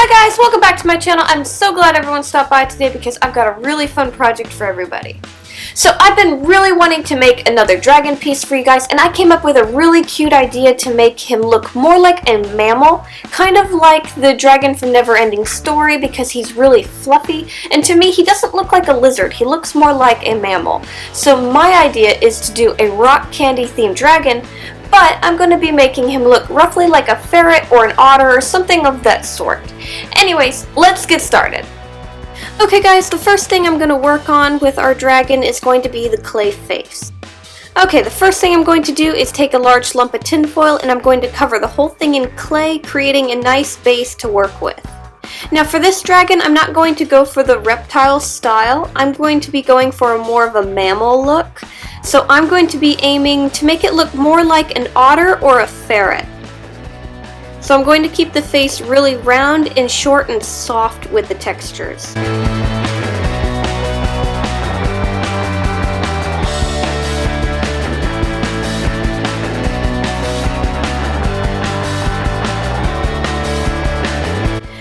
Hi guys, welcome back to my channel. I'm so glad everyone stopped by today because I've got a really fun project for everybody. So I've been really wanting to make another dragon piece for you guys, and I came up with a really cute idea to make him look more like a mammal, kind of like the dragon from Neverending Story because he's really fluffy, and to me he doesn't look like a lizard, he looks more like a mammal. So my idea is to do a rock candy themed dragon, but I'm going to be making him look roughly like a ferret or an otter or something of that sort. Anyways, let's get started. Okay guys, the first thing I'm going to work on with our dragon is going to be the clay face. Okay, the first thing I'm going to do is take a large lump of tinfoil and I'm going to cover the whole thing in clay, creating a nice base to work with. Now for this dragon, I'm not going to go for the reptile style, I'm going to be going for more of a mammal look. So I'm going to be aiming to make it look more like an otter or a ferret. So I'm going to keep the face really round and short and soft with the textures.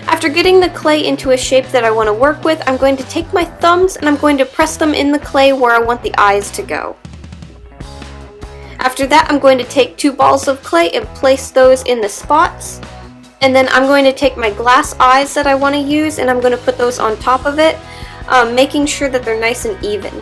After getting the clay into a shape that I want to work with, I'm going to take my thumbs and I'm going to press them in the clay where I want the eyes to go. After that, I'm going to take 2 balls of clay and place those in the spots. And then I'm going to take my glass eyes that I want to use and I'm going to put those on top of it, making sure that they're nice and even.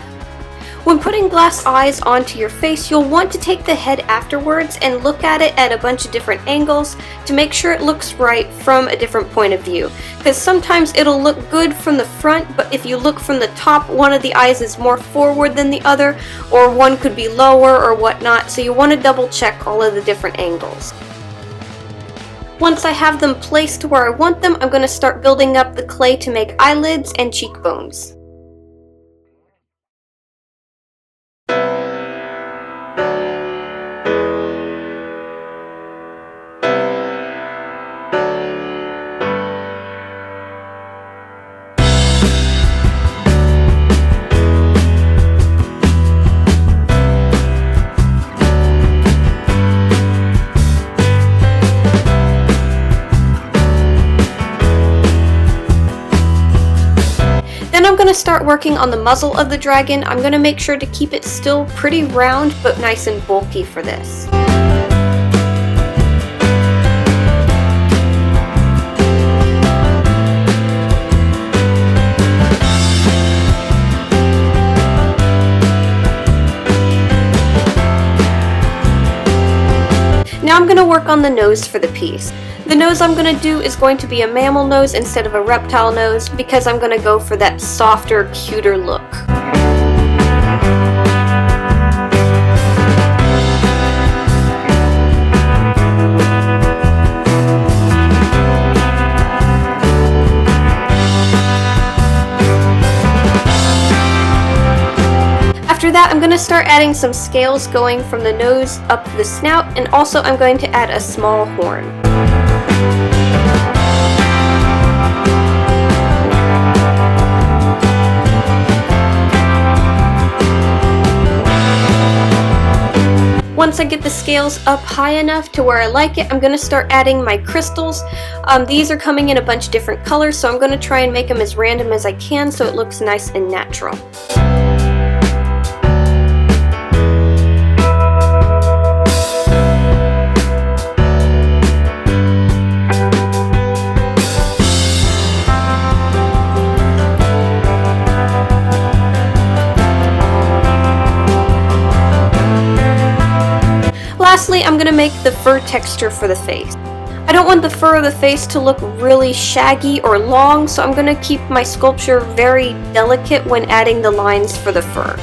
When putting glass eyes onto your face, you'll want to take the head afterwards and look at it at a bunch of different angles to make sure it looks right from a different point of view. Because sometimes it'll look good from the front, but if you look from the top, one of the eyes is more forward than the other, or one could be lower or whatnot, so you want to double check all of the different angles. Once I have them placed to where I want them, I'm going to start building up the clay to make eyelids and cheekbones. Then I'm going to start working on the muzzle of the dragon. I'm going to make sure to keep it still pretty round but nice and bulky for this. Now I'm going to work on the nose for the piece. The nose I'm going to do is going to be a mammal nose instead of a reptile nose because I'm going to go for that softer, cuter look. After that, I'm going to start adding some scales going from the nose up the snout, and also I'm going to add a small horn. Once I get the scales up high enough to where I like it, I'm going to start adding my crystals. These are coming in a bunch of different colors, so I'm going to try and make them as random as I can so it looks nice and natural. Lastly, I'm going to make the fur texture for the face. I don't want the fur of the face to look really shaggy or long, so I'm going to keep my sculpture very delicate when adding the lines for the fur.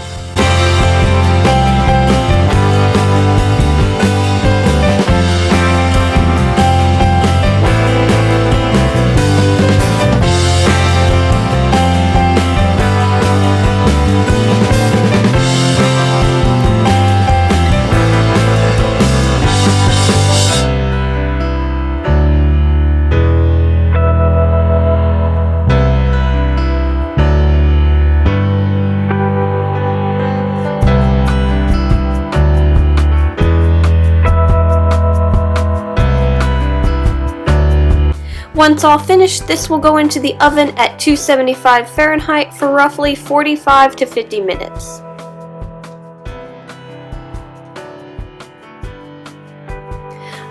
Once all finished, this will go into the oven at 275 Fahrenheit for roughly 45 to 50 minutes.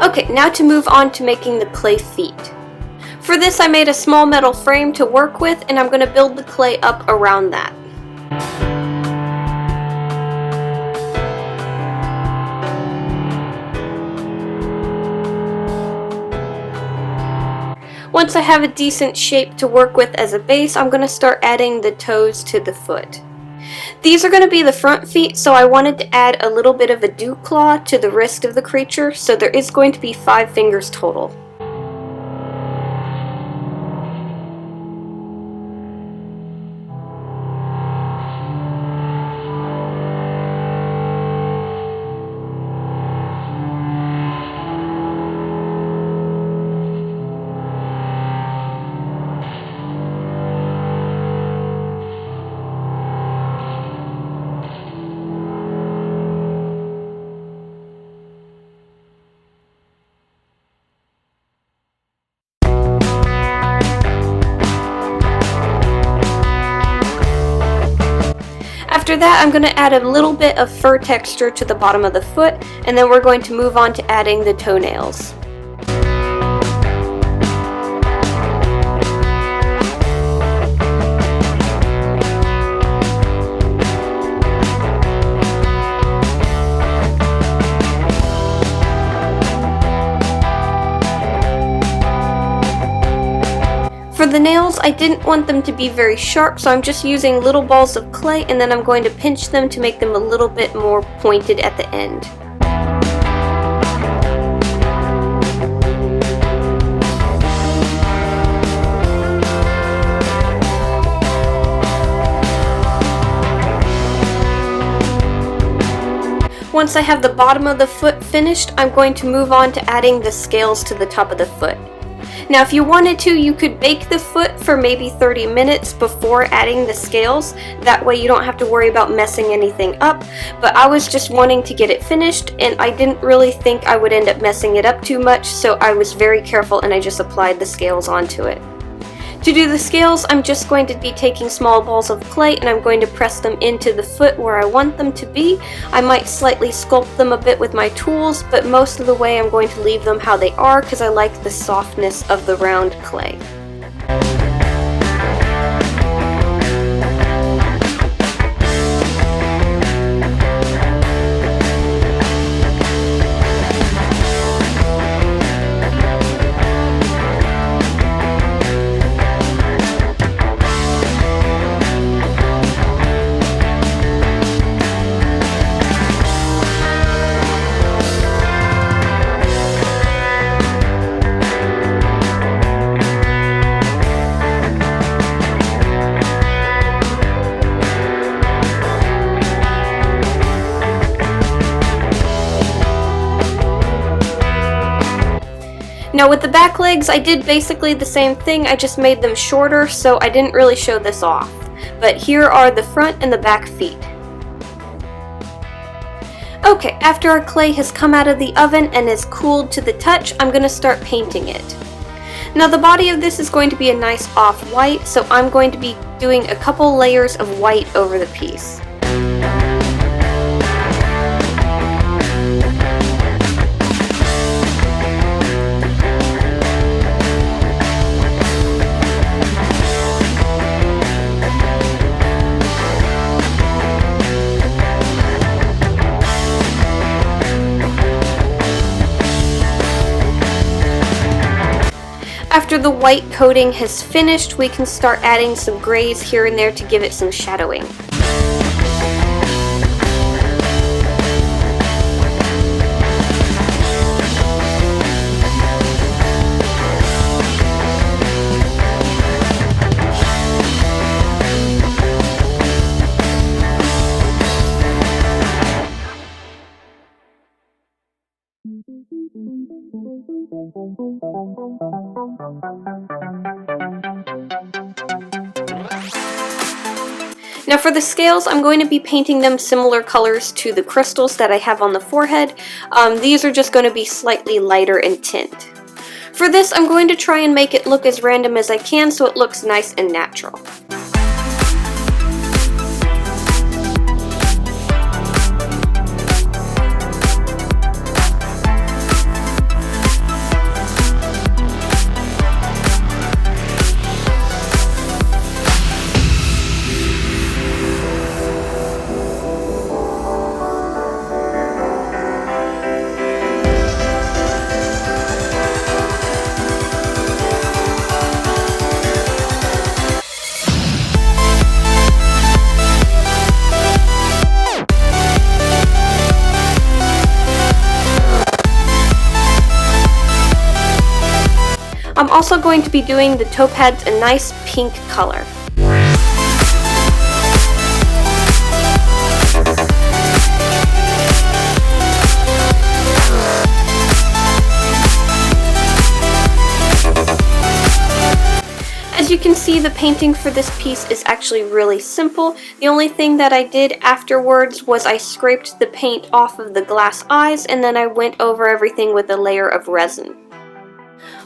Okay, now to move on to making the clay feet. For this I made a small metal frame to work with, and I'm going to build the clay up around that. Once I have a decent shape to work with as a base, I'm going to start adding the toes to the foot. These are going to be the front feet, so I wanted to add a little bit of a dew claw to the wrist of the creature, so there is going to be 5 fingers total. After that, I'm going to add a little bit of fur texture to the bottom of the foot, and then we're going to move on to adding the toenails. For the nails, I didn't want them to be very sharp, so I'm just using little balls of clay, and then I'm going to pinch them to make them a little bit more pointed at the end. Once I have the bottom of the foot finished, I'm going to move on to adding the scales to the top of the foot. Now if you wanted to, you could bake the foot for maybe 30 minutes before adding the scales. That way you don't have to worry about messing anything up, but I was just wanting to get it finished, and I didn't really think I would end up messing it up too much, so I was very careful and I just applied the scales onto it. To do the scales, I'm just going to be taking small balls of clay and I'm going to press them into the foot where I want them to be. I might slightly sculpt them a bit with my tools, but most of the way I'm going to leave them how they are because I like the softness of the round clay. Now with the back legs, I did basically the same thing, I just made them shorter, so I didn't really show this off. But here are the front and the back feet. Okay, after our clay has come out of the oven and is cooled to the touch, I'm going to start painting it. Now the body of this is going to be a nice off-white, so I'm going to be doing a couple layers of white over the piece. After the white coating has finished, we can start adding some grays here and there to give it some shadowing. Now for the scales, I'm going to be painting them similar colors to the crystals that I have on the forehead. These are just going to be slightly lighter in tint. For this, I'm going to try and make it look as random as I can so it looks nice and natural. I'm also going to be doing the toe pads a nice pink color. As you can see, the painting for this piece is actually really simple. The only thing that I did afterwards was I scraped the paint off of the glass eyes and then I went over everything with a layer of resin.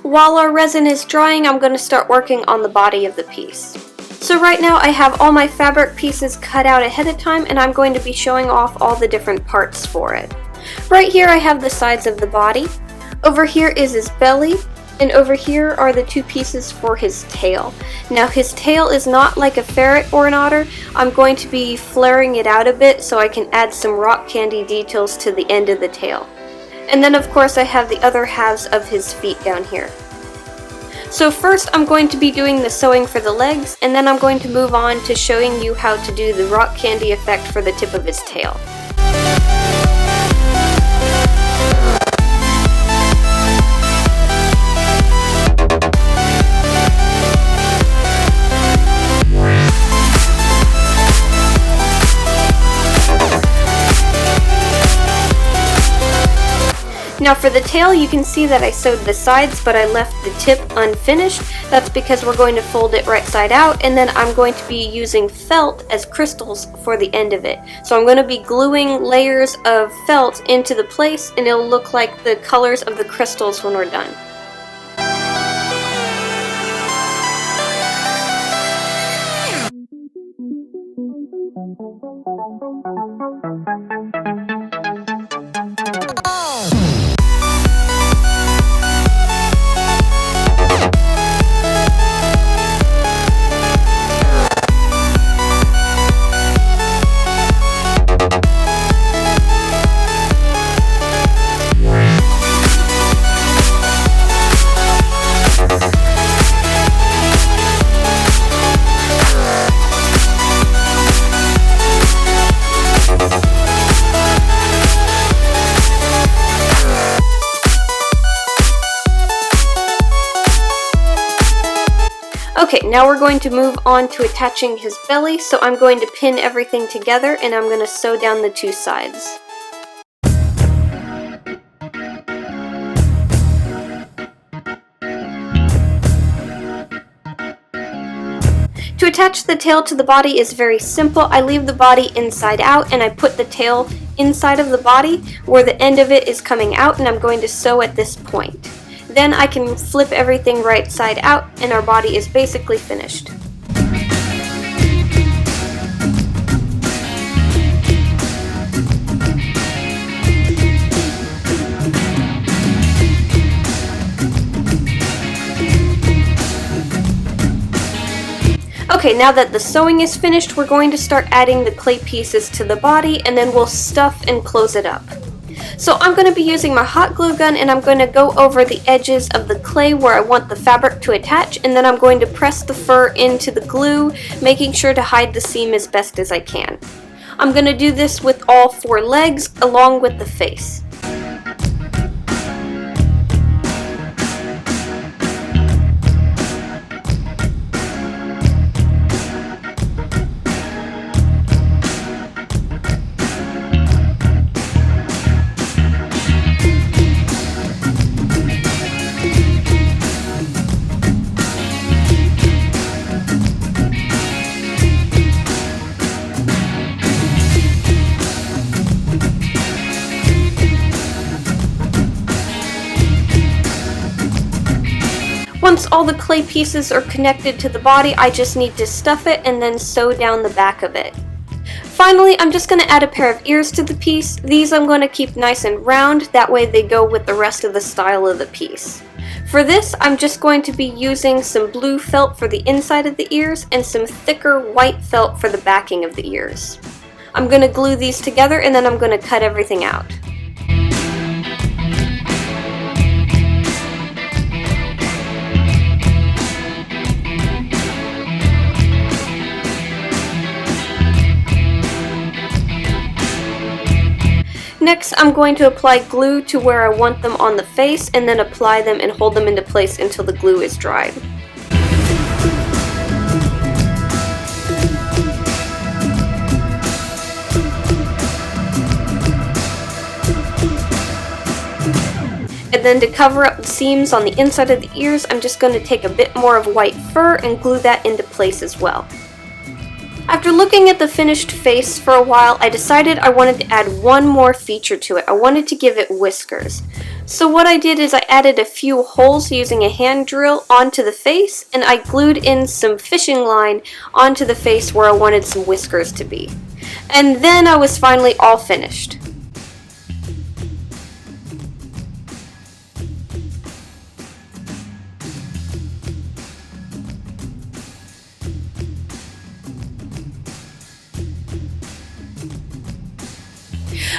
While our resin is drying, I'm going to start working on the body of the piece. So right now I have all my fabric pieces cut out ahead of time and I'm going to be showing off all the different parts for it. Right here I have the sides of the body. Over here is his belly. And over here are the two pieces for his tail. Now his tail is not like a ferret or an otter. I'm going to be flaring it out a bit so I can add some rock candy details to the end of the tail. And then of course I have the other halves of his feet down here. So first I'm going to be doing the sewing for the legs, and then I'm going to move on to showing you how to do the rock candy effect for the tip of his tail. Now for the tail, you can see that I sewed the sides, but I left the tip unfinished. That's because we're going to fold it right side out, and then I'm going to be using felt as crystals for the end of it. So I'm going to be gluing layers of felt into the place, and it'll look like the colors of the crystals when we're done. Okay, now we're going to move on to attaching his belly, so I'm going to pin everything together and I'm going to sew down the two sides. To attach the tail to the body is very simple. I leave the body inside out and I put the tail inside of the body where the end of it is coming out, and I'm going to sew at this point. Then I can flip everything right side out and our body is basically finished. Okay, now that the sewing is finished, we're going to start adding the clay pieces to the body, and then we'll stuff and close it up. So I'm going to be using my hot glue gun, and I'm going to go over the edges of the clay where I want the fabric to attach, and then I'm going to press the fur into the glue, making sure to hide the seam as best as I can. I'm going to do this with all 4 legs along with the face. Once all the clay pieces are connected to the body, I just need to stuff it and then sew down the back of it. Finally, I'm just going to add a pair of ears to the piece. These I'm going to keep nice and round, that way they go with the rest of the style of the piece. For this, I'm just going to be using some blue felt for the inside of the ears and some thicker white felt for the backing of the ears. I'm going to glue these together and then I'm going to cut everything out. Next, I'm going to apply glue to where I want them on the face and then apply them and hold them into place until the glue is dried. And then to cover up the seams on the inside of the ears, I'm just going to take a bit more of white fur and glue that into place as well. After looking at the finished face for a while, I decided I wanted to add one more feature to it. I wanted to give it whiskers. So what I did is I added a few holes using a hand drill onto the face, and I glued in some fishing line onto the face where I wanted some whiskers to be. And then I was finally all finished.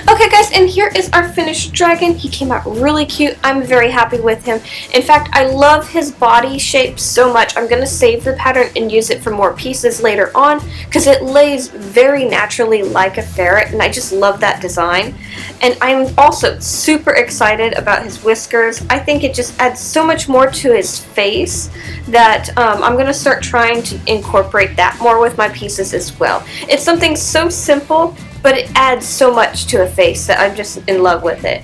Okay guys, and here is our finished dragon. He came out really cute. I'm very happy with him. In fact, I love his body shape so much. I'm going to save the pattern and use it for more pieces later on because it lays very naturally like a ferret, and I just love that design. And I'm also super excited about his whiskers. I think it just adds so much more to his face that I'm going to start trying to incorporate that more with my pieces as well. It's something so simple, but it adds so much to a face that I'm just in love with it.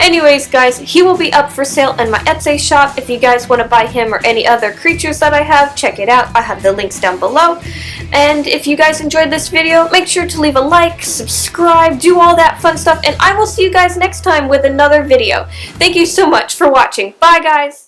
Anyways, guys, he will be up for sale in my Etsy shop. If you guys want to buy him or any other creatures that I have, check it out. I have the links down below. And if you guys enjoyed this video, make sure to leave a like, subscribe, do all that fun stuff, and I will see you guys next time with another video. Thank you so much for watching. Bye, guys!